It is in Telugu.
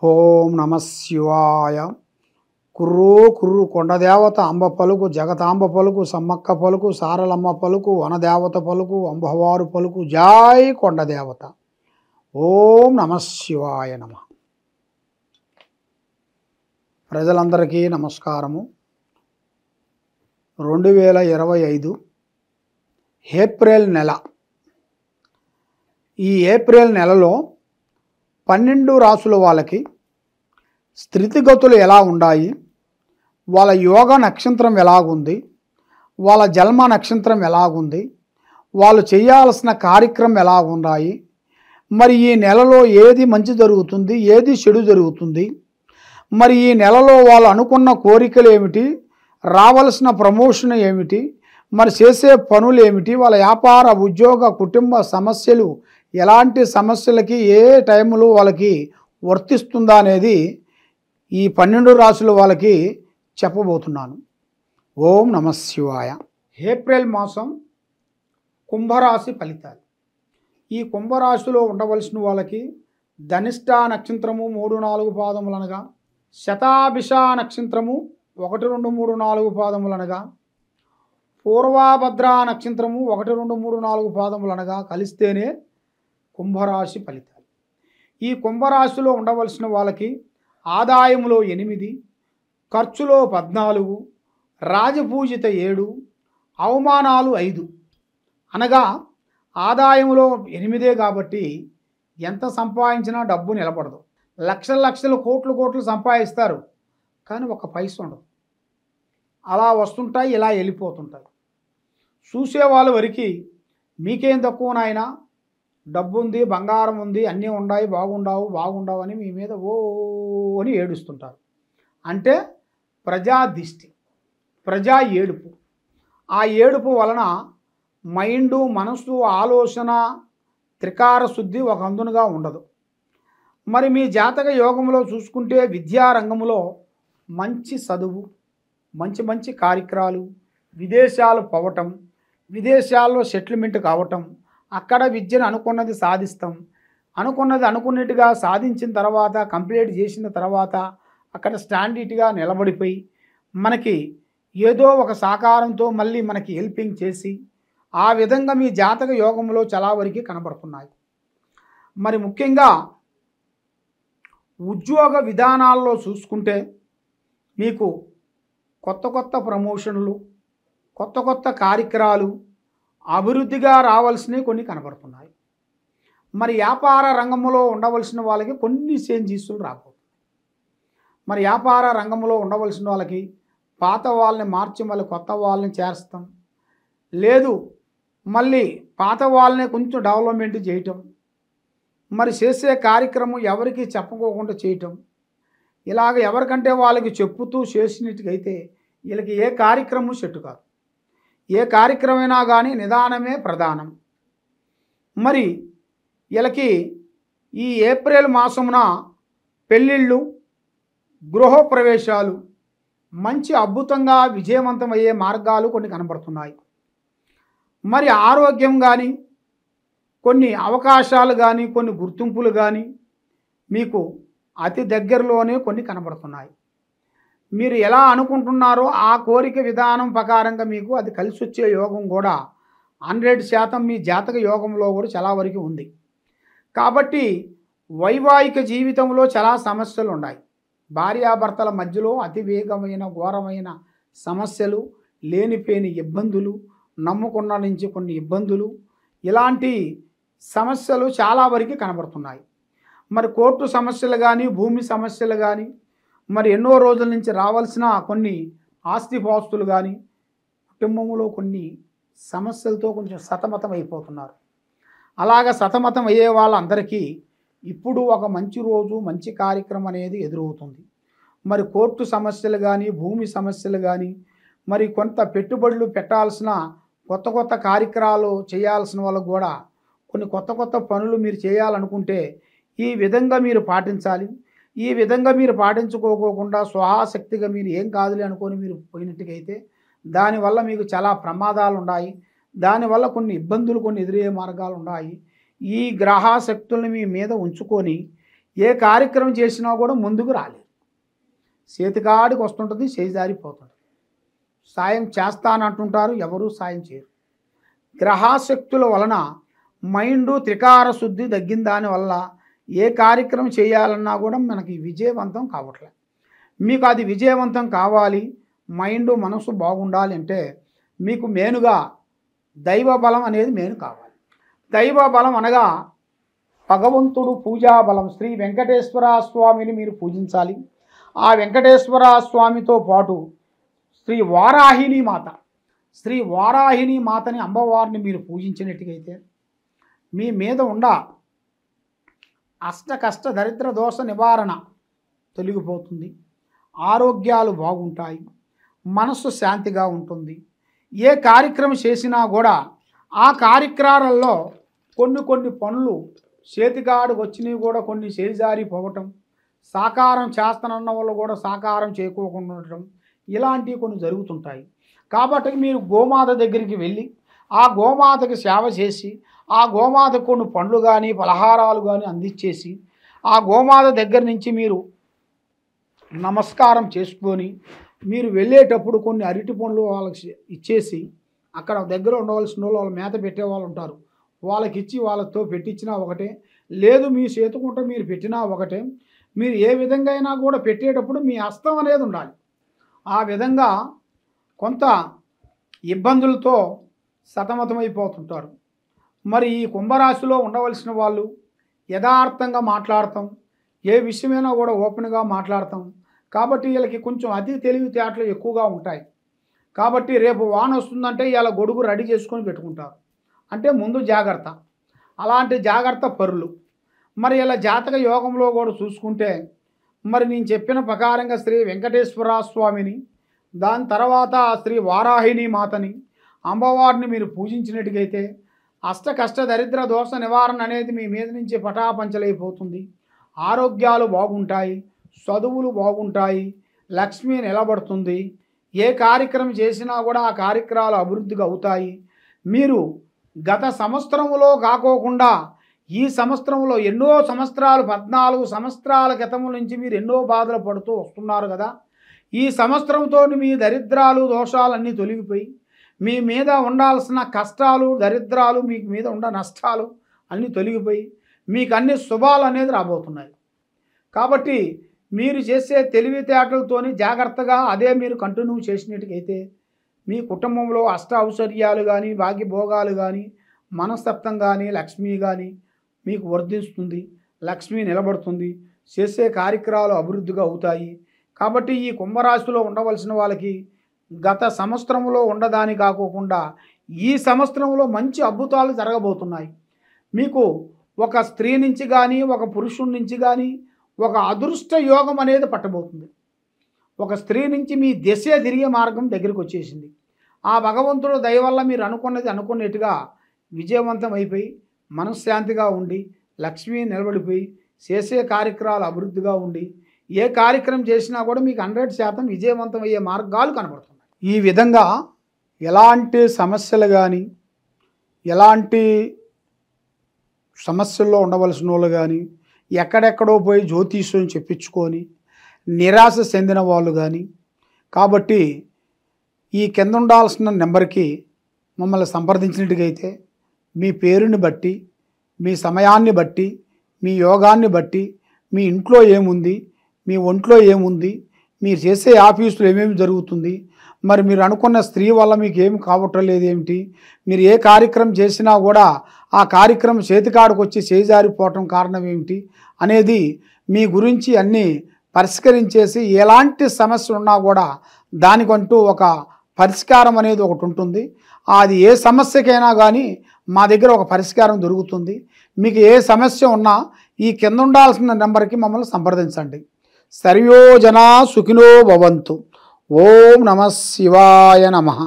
ఓం నమ శివాయ. కుర్రూ కుర్రు కొండదేవత అంబ పలుకు, జగతాంబ పలుకు, సమ్మక్క పలుకు, సారలమ్మ పలుకు, వనదేవత పలుకు, అంబవారు పలుకు, జై కొండదేవత. ఓం నమ శివాయ నమ. ప్రజలందరికీ నమస్కారము. 2025 ఏప్రిల్ నెల. ఈ ఏప్రిల్ నెలలో 12 రాసుల వాళ్ళకి స్థితిగతులు ఎలా ఉన్నాయి, వాళ్ళ యోగ నక్షత్రం ఎలాగుంది, వాళ్ళ జన్మ నక్షత్రం ఎలాగుంది, వాళ్ళు చేయాల్సిన కార్యక్రమం ఎలా ఉన్నాయి, మరి ఈ నెలలో ఏది మంచి జరుగుతుంది, ఏది చెడు జరుగుతుంది, మరి ఈ నెలలో వాళ్ళు అనుకున్న కోరికలు ఏమిటి, రావాల్సిన ప్రమోషన్ ఏమిటి, మరి చేసే పనులు ఏమిటి, వాళ్ళ వ్యాపార ఉద్యోగ కుటుంబ సమస్యలు ఎలాంటి సమస్యలకి ఏ టైంలో వాళ్ళకి వర్తిస్తుందా అనేది ఈ 12 రాసుల వాళ్ళకి చెప్పబోతున్నాను. ఓం నమ శివాయ. ఏప్రిల్ మాసం కుంభరాశి ఫలితాలు. ఈ కుంభరాశిలో ఉండవలసిన వాళ్ళకి ధనిష్ట నక్షత్రము 3, 4 పాదములనగా, శతాభిష నక్షత్రము 1, 2, 3, 4 పాదములనగా, పూర్వభద్ర నక్షత్రము 1, 2, 3, 4 పాదములనగా కలిస్తేనే కుంభరాశి ఫలితాలు. ఈ కుంభరాశిలో ఉండవలసిన వాళ్ళకి ఆదాయములో 8, ఖర్చులో 14, రాజపూజిత 7, అవమానాలు 5. అనగా ఆదాయంలో 8 కాబట్టి ఎంత సంపాదించినా డబ్బు నిలబడదు. లక్షల లక్షలు కోట్లు సంపాదిస్తారు, కానీ ఒక పైసా ఉండదు. అలా వస్తుంటాయి, ఇలా వెళ్ళిపోతుంటాయి. చూసేవాళ్ళ వరకు మీకేం తక్కువ నాయన, డబ్బు ఉంది, బంగారం ఉంది, అన్నీ ఉన్నాయి, బాగుండవు అని మీ మీద ఓ అని ఏడుస్తుంటారు. అంటే ప్రజా దిష్టి, ప్రజా ఏడుపు. ఆ ఏడుపు వలన మైండు, మనసు, ఆలోచన, త్రికార శుద్ధి ఒక అందునుగా ఉండదు. మరి మీ జాతక యోగంలో చూసుకుంటే విద్యారంగంలో మంచి చదువు, మంచి కార్యక్రమాలు, విదేశాలు పోవటం, విదేశాల్లో సెటిల్మెంట్ కావటం, అక్కడ విద్యను అనుకున్నది సాధిస్తాం, అనుకున్నట్టుగా సాధించిన తర్వాత, కంప్లీట్ చేసిన తర్వాత అక్కడ స్టాండర్డ్గా నిలబడిపోయి మనకి ఏదో ఒక సహకారంతో మళ్ళీ మనకి హెల్పింగ్ చేసి ఆ విధంగా మీ జాతక యోగంలో చాలా వరకు కనబడుతున్నాయి. మరి ముఖ్యంగా ఉద్యోగ విధానాల్లో చూసుకుంటే మీకు కొత్త ప్రమోషన్లు, కొత్త కార్యక్రమాలు, అభివృద్ధిగా రావాల్సినవి కొన్ని కనబడుతున్నాయి. మరి వ్యాపార రంగంలో ఉండవలసిన వాళ్ళకి కొన్ని చేంజెస్లు రాబోతున్నాయి. మరి వ్యాపార రంగంలో ఉండవలసిన వాళ్ళకి పాత వాళ్ళని మార్చి మళ్ళీ కొత్త వాళ్ళని చేర్చడం, లేదు మళ్ళీ పాత వాళ్ళని కొంచెం డెవలప్మెంట్ చేయటం, మరి చేసే కార్యక్రమం ఎవరికి చెప్పుకోకుండా చేయటం, ఇలాగ ఎవరికంటే వాళ్ళకి చెప్పుతూ చేసినట్టుగైతే వీళ్ళకి ఏ కార్యక్రమం సెట్టు కాదు. ఏ కార్యక్రమైనా కానీ నిదానమే ప్రధానం. మరి వీళ్ళకి ఈ ఏప్రిల్ మాసమున పెళ్ళిళ్ళు, గృహప్రవేశాలు మంచి అద్భుతంగా విజయవంతమయ్యే మార్గాలు కొన్ని కనబడుతున్నాయి. మరి ఆరోగ్యం కానీ, కొన్ని అవకాశాలు కానీ, కొన్ని గుర్తింపులు కానీ మీకు అతి దగ్గరలోనే కొన్ని కనబడుతున్నాయి. మీరు ఎలా అనుకుంటున్నారో ఆ కోరిక విధానం ప్రకారంగా మీకు అది కలిసి వచ్చే యోగం కూడా 100% మీ జాతక యోగంలో కూడా చాలా వరకు ఉంది. కాబట్టి వైవాహిక జీవితంలో చాలా సమస్యలు ఉన్నాయి. భార్యాభర్తల మధ్యలో అతివేగమైన ఘోరమైన సమస్యలు, లేనిపోని ఇబ్బందులు, నమ్ముకున్న నుంచి కొన్ని ఇబ్బందులు, ఇలాంటి సమస్యలు చాలా వరకు కనబడుతున్నాయి. మరి కోర్టు సమస్యలు కానీ, భూమి సమస్యలు కానీ, మరి ఎన్నో రోజుల నుంచి రావాల్సిన కొన్ని ఆస్తిపాస్తులు కానీ, కుటుంబంలో కొన్ని సమస్యలతో కొంచెం సతమతం అయిపోతున్నారు. అలాగ సతమతం అయ్యే వాళ్ళందరికీ ఇప్పుడు ఒక మంచి రోజు, మంచి కార్యక్రమం అనేది ఎదురవుతుంది. మరి కోర్టు సమస్యలు కానీ, భూమి సమస్యలు కానీ, మరి కొంత పెట్టుబడులు పెట్టాల్సిన కొత్త కార్యక్రమాలు చేయాల్సిన వాళ్ళకు కూడా కొన్ని కొత్త పనులు మీరు చేయాలనుకుంటే ఈ విధంగా మీరు పాటించాలి. ఈ విధంగా మీరు పాటించుకోకుండా స్వహాశక్తిగా మీరు ఏం కాదులే అనుకొని మీరు పోయినట్టుగైతే దానివల్ల మీకు చాలా ప్రమాదాలు ఉన్నాయి. దానివల్ల కొన్ని ఇబ్బందులు, కొన్ని ఎదురయ్యే మార్గాలు ఉన్నాయి. ఈ గ్రహశక్తుల్ని మీ మీద ఉంచుకొని ఏ కార్యక్రమం చేసినా కూడా ముందుకు రాలేదు. చేతికాడికి వస్తుంటుంది, చేజారిపోతుంది. సాయం చేస్తానంటుంటారు, ఎవరూ సాయం చేయరు. గ్రహశక్తుల వలన మైండు త్రికార శుద్ధి తగ్గిన దానివల్ల ఏ కార్యక్రమం చేయాలన్నా కూడా మనకి విజయవంతం కావట్లేదు. మీకు అది విజయవంతం కావాలి, మైండు మనసు బాగుండాలి అంటే మీకు మెయిన్గా దైవ బలం అనేది మెయిన్ కావాలి. దైవ బలం అనగా భగవంతుడు పూజా బలం. శ్రీ వెంకటేశ్వర స్వామిని మీరు పూజించాలి. ఆ వెంకటేశ్వర స్వామితో పాటు శ్రీ వారాహిని మాత, శ్రీ వారాహిని మాతని అమ్మవారిని మీరు పూజించినట్టుగైతే మీ మీద ఉండ అష్ట కష్ట దరిద్ర దోష నివారణ తొలగిపోతుంది. ఆరోగ్యాలు బాగుంటాయి, మనస్సు శాంతిగా ఉంటుంది. ఏ కార్యక్రమం చేసినా కూడా ఆ కార్యక్రమాలలో కొన్ని పనులు చేతికాడు వచ్చినవి కూడా కొన్ని చేజారిపోవటం, సాకారం చేస్తానన్న వాళ్ళు కూడా సాకారం చేయకోకుండా ఉండటం, ఇలాంటివి కొన్ని జరుగుతుంటాయి. కాబట్టి మీరు గోమాత దగ్గరికి వెళ్ళి ఆ గోమాతకి సేవ చేసి ఆ గోమాతకు కొన్ని పండ్లు కానీ పలహారాలు కానీ అందించేసి ఆ గోమాత దగ్గర నుంచి మీరు నమస్కారం చేసుకొని మీరు వెళ్ళేటప్పుడు కొన్ని అరటి పండ్లు వాళ్ళకి ఇచ్చేసి, అక్కడ దగ్గర ఉండవలసిన వాళ్ళు వాళ్ళ మేత పెట్టేవాళ్ళు ఉంటారు, వాళ్ళకి ఇచ్చి వాళ్ళతో పెట్టించినా ఒకటే, లేదు మీ చేతుకుంటే మీరు పెట్టినా ఒకటే. మీరు ఏ విధంగా అయినా కూడా పెట్టేటప్పుడు మీ హస్తం అనేది ఉండాలి. ఆ విధంగా కొంత ఇబ్బందులతో సతమతమైపోతుంటారు. మరి ఈ కుంభరాశిలో ఉండవలసిన వాళ్ళు యథార్థంగా మాట్లాడతాం, ఏ విషయమైనా కూడా ఓపెన్గా మాట్లాడతాం. కాబట్టి వీళ్ళకి కొంచెం అతి తెలివితేటలు ఎక్కువగా ఉంటాయి. కాబట్టి రేపు వాన వస్తుందంటే ఇలా గొడుగు రెడీ చేసుకొని పెట్టుకుంటారు, అంటే ముందు జాగ్రత్త. అలాంటి జాగ్రత్త పరులు. మరి ఇలా జాతక యోగంలో కూడా చూసుకుంటే మరి నేను చెప్పిన ప్రకారంగా శ్రీ వెంకటేశ్వర స్వామిని, దాని తర్వాత శ్రీ వారాహిని మాతని అమ్మవారిని మీరు పూజించినట్టుగైతే అష్ట కష్ట దరిద్ర దోష నివారణ అనేది మీ మీద నుంచి పటాపంచలైపోతుంది. ఆరోగ్యాలు బాగుంటాయి, చదువులు బాగుంటాయి, లక్ష్మి నిలబడుతుంది. ఏ కార్యక్రమం చేసినా కూడా ఆ కార్యక్రమాలు అభివృద్ధిగా అవుతాయి. మీరు గత సంవత్సరంలో కాకోకుండా ఈ సంవత్సరంలో ఎన్నో సంవత్సరాలు 14 సంవత్సరాల క్రితం నుంచి మీరు ఎన్నో బాధలు పడుతూ వస్తున్నారు కదా. ఈ సంవత్సరంతో మీ దరిద్రాలు దోషాలన్నీ తొలగిపోయి మీ మీద ఉండాల్సిన కష్టాలు దరిద్రాలు మీకు మీద ఉన్న నష్టాలు అన్నీ తొలగిపోయి మీకు అన్ని శుభాలు అనేది రాబోతున్నాయి. కాబట్టి మీరు చేసే తెలివితేటలతోని జాగ్రత్తగా అదే మీరు కంటిన్యూ చేసినట్టుకైతే మీ కుటుంబంలో అష్ట ఔశ్వర్యాలు కానీ భాగ్యభోగాలు కానీ మనస్తత్వం కానీ లక్ష్మి కానీ మీకు వర్ధిస్తుంది, లక్ష్మి నిలబడుతుంది, చేసే కార్యక్రమాలు అభివృద్ధిగా అవుతాయి. కాబట్టి ఈ కుంభరాశిలో ఉండవలసిన వాళ్ళకి గత సంవత్సరంలో ఉండదాని కాకోకుండా ఈ సంవత్సరంలో మంచి అద్భుతాలు జరగబోతున్నాయి. మీకు ఒక స్త్రీ నుంచి కానీ ఒక పురుషుడి నుంచి కానీ ఒక అదృష్ట యోగం అనేది పట్టబోతుంది. ఒక స్త్రీ నుంచి మీ దిశ తిరిగే మార్గం దగ్గరికి వచ్చేసింది. ఆ భగవంతుడు దయ వల్ల మీరు అనుకున్నది అనుకున్నట్టుగా విజయవంతం అయిపోయి మనశ్శాంతిగా ఉండి లక్ష్మి నిలబడిపోయి చేసే కార్యక్రమాలు అభివృద్ధిగా ఉండి ఏ కార్యక్రమం చేసినా కూడా మీకు 100% విజయవంతం అయ్యే మార్గాలు కనబడుతున్నాయి. ఈ విధంగా ఎలాంటి సమస్యలు కానీ ఎలాంటి సమస్యల్లో ఉండవలసిన వాళ్ళు కానీ ఎక్కడెక్కడో పోయి జ్యోతిష్యం చెప్పించుకొని నిరాశ చెందిన వాళ్ళు కానీ, కాబట్టి ఈ కింద ఉండాల్సిన నెంబర్కి మమ్మల్ని సంప్రదించినట్టుగైతే మీ పేరుని బట్టి మీ సమయాన్ని బట్టి మీ యోగాన్ని బట్టి మీ ఇంట్లో ఏముంది మీ ఒంట్లో ఏముంది మీరు చేసే ఆఫీసులో ఏమేమి జరుగుతుంది, మరి మీరు అనుకున్న స్త్రీ వల్ల మీకు ఏమి కావటం లేదు ఏమిటి, మీరు ఏ కార్యక్రమం చేసినా కూడా ఆ కార్యక్రమం చేతికాడికి వచ్చి చేజారిపోవటం కారణం ఏమిటి అనేది మీ గురించి అన్నీ పరిష్కరించేసి ఎలాంటి సమస్య ఉన్నా కూడా దానికంటూ ఒక పరిష్కారం అనేది ఒకటి ఉంటుంది. అది ఏ సమస్యకైనా కానీ మా దగ్గర ఒక పరిష్కారం దొరుకుతుంది. మీకు ఏ సమస్య ఉన్నా ఈ కింద ఉండాల్సిన నెంబర్కి మమ్మల్ని సంప్రదించండి. సర్వో జనా సుఖినో భవంతు. ఓం నమః శివాయ నమః.